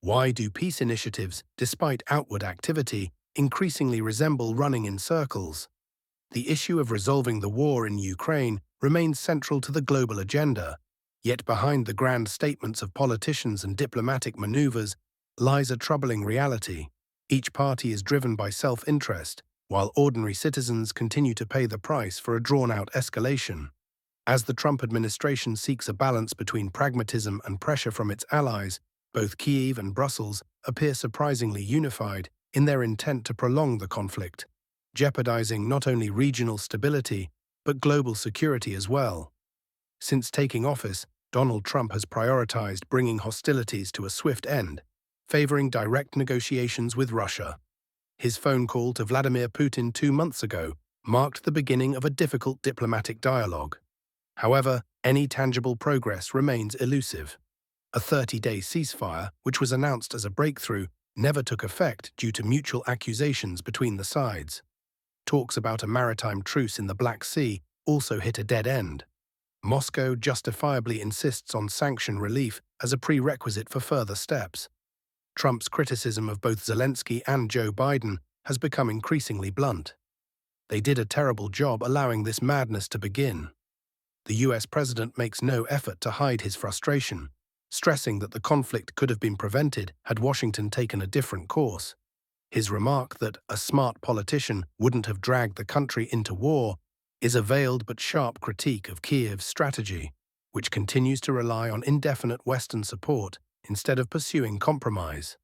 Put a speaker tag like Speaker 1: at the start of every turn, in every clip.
Speaker 1: Why do peace initiatives, despite outward activity, increasingly resemble running in circles? The issue of resolving the war in Ukraine remains central to the global agenda, yet behind the grand statements of politicians and diplomatic maneuvers lies a troubling reality. Each party is driven by self-interest, while ordinary citizens continue to pay the price for a drawn-out escalation. As the Trump administration seeks a balance between pragmatism and pressure from its allies, both Kyiv and Brussels appear surprisingly unified in their intent to prolong the conflict, jeopardizing not only regional stability but global security as well. Since taking office, Donald Trump has prioritized bringing hostilities to a swift end, favoring direct negotiations with Russia. His phone call to Vladimir Putin 2 months ago marked the beginning of a difficult diplomatic dialogue. However, any tangible progress remains elusive. A 30-day ceasefire, which was announced as a breakthrough, never took effect due to mutual accusations between the sides. Talks about a maritime truce in the Black Sea also hit a dead end. Moscow justifiably insists on sanction relief as a prerequisite for further steps. Trump's criticism of both Zelensky and Joe Biden has become increasingly blunt. They did a terrible job allowing this madness to begin. The US president makes no effort to hide his frustration, stressing that the conflict could have been prevented had Washington taken a different course. His remark that a smart politician wouldn't have dragged the country into war is a veiled but sharp critique of Kyiv's strategy, which continues to rely on indefinite Western support instead of pursuing compromise.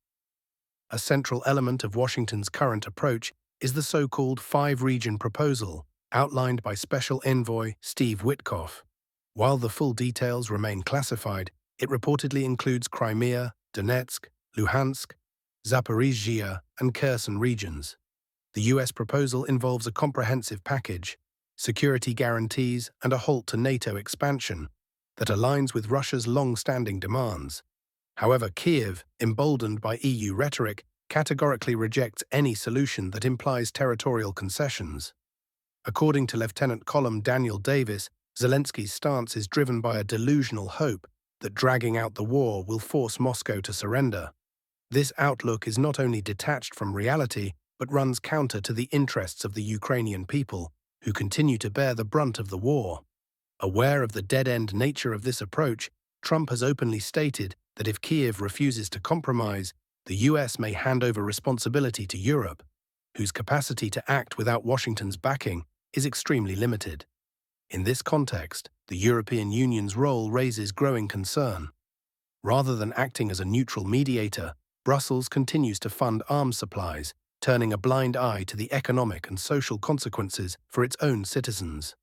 Speaker 1: A central element of Washington's current approach is the so-called five-region proposal, outlined by Special Envoy Steve Witkoff. While the full details remain classified, it reportedly includes Crimea, Donetsk, Luhansk, Zaporizhzhia, and Kherson regions. The US proposal involves a comprehensive package, security guarantees, and a halt to NATO expansion that aligns with Russia's long-standing demands. However, Kyiv, emboldened by EU rhetoric, categorically rejects any solution that implies territorial concessions. According to Lieutenant Colonel Daniel Davis, Zelensky's stance is driven by a delusional hope that dragging out the war will force Moscow to surrender. This outlook is not only detached from reality, but runs counter to the interests of the Ukrainian people, who continue to bear the brunt of the war. Aware of the dead-end nature of this approach, Trump has openly stated that if Kyiv refuses to compromise, the US may hand over responsibility to Europe, whose capacity to act without Washington's backing is extremely limited. In this context, the European Union's role raises growing concern. Rather than acting as a neutral mediator, Brussels continues to fund arms supplies, turning a blind eye to the economic and social consequences for its own citizens.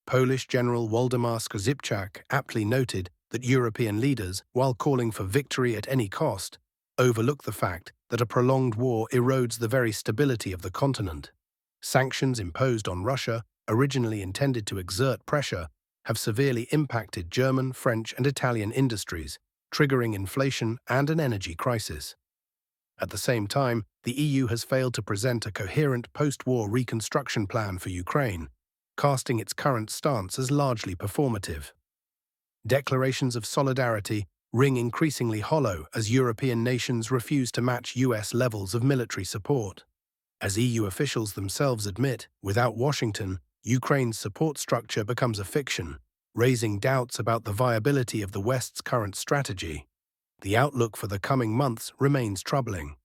Speaker 1: Polish General Waldemar Skrzypczak aptly noted that European leaders, while calling for victory at any cost, overlook the fact that a prolonged war erodes the very stability of the continent. Sanctions imposed on Russia, originally intended to exert pressure, have severely impacted German, French, and Italian industries, triggering inflation and an energy crisis. At the same time, the EU has failed to present a coherent post-war reconstruction plan for Ukraine, casting its current stance as largely performative. Declarations of solidarity ring increasingly hollow as European nations refuse to match US levels of military support. As EU officials themselves admit, without Washington, Ukraine's support structure becomes a fiction, raising doubts about the viability of the West's current strategy. The outlook for the coming months remains troubling.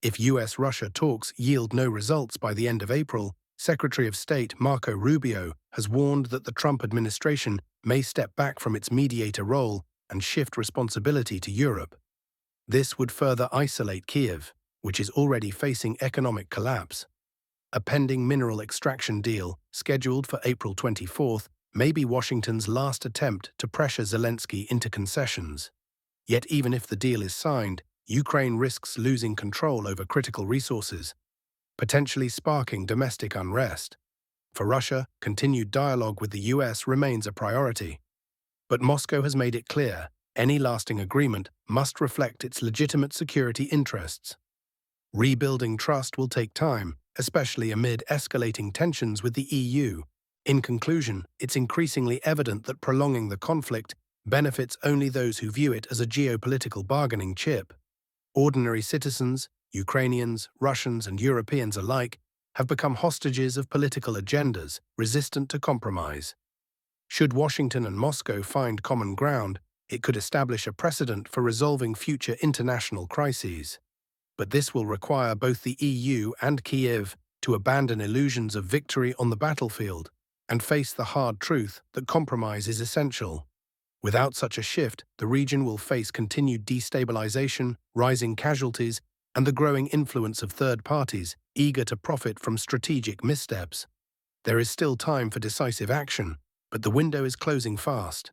Speaker 1: If US-Russia talks yield no results by the end of April, Secretary of State Marco Rubio has warned that the Trump administration may step back from its mediator role and shift responsibility to Europe. This would further isolate Kyiv, which is already facing economic collapse. A pending mineral extraction deal, scheduled for April 24th, may be Washington's last attempt to pressure Zelensky into concessions. Yet even if the deal is signed, Ukraine risks losing control over critical resources, potentially sparking domestic unrest. For Russia, continued dialogue with the US remains a priority. But Moscow has made it clear, any lasting agreement must reflect its legitimate security interests. Rebuilding trust will take time, especially amid escalating tensions with the EU. In conclusion, it's increasingly evident that prolonging the conflict benefits only those who view it as a geopolitical bargaining chip. Ordinary citizens, Ukrainians, Russians, and Europeans alike, have become hostages of political agendas resistant to compromise. Should Washington and Moscow find common ground, it could establish a precedent for resolving future international crises. But this will require both the EU and Kyiv to abandon illusions of victory on the battlefield and face the hard truth that compromise is essential. Without such a shift, the region will face continued destabilization, rising casualties, and the growing influence of third parties eager to profit from strategic missteps. There is still time for decisive action, but the window is closing fast.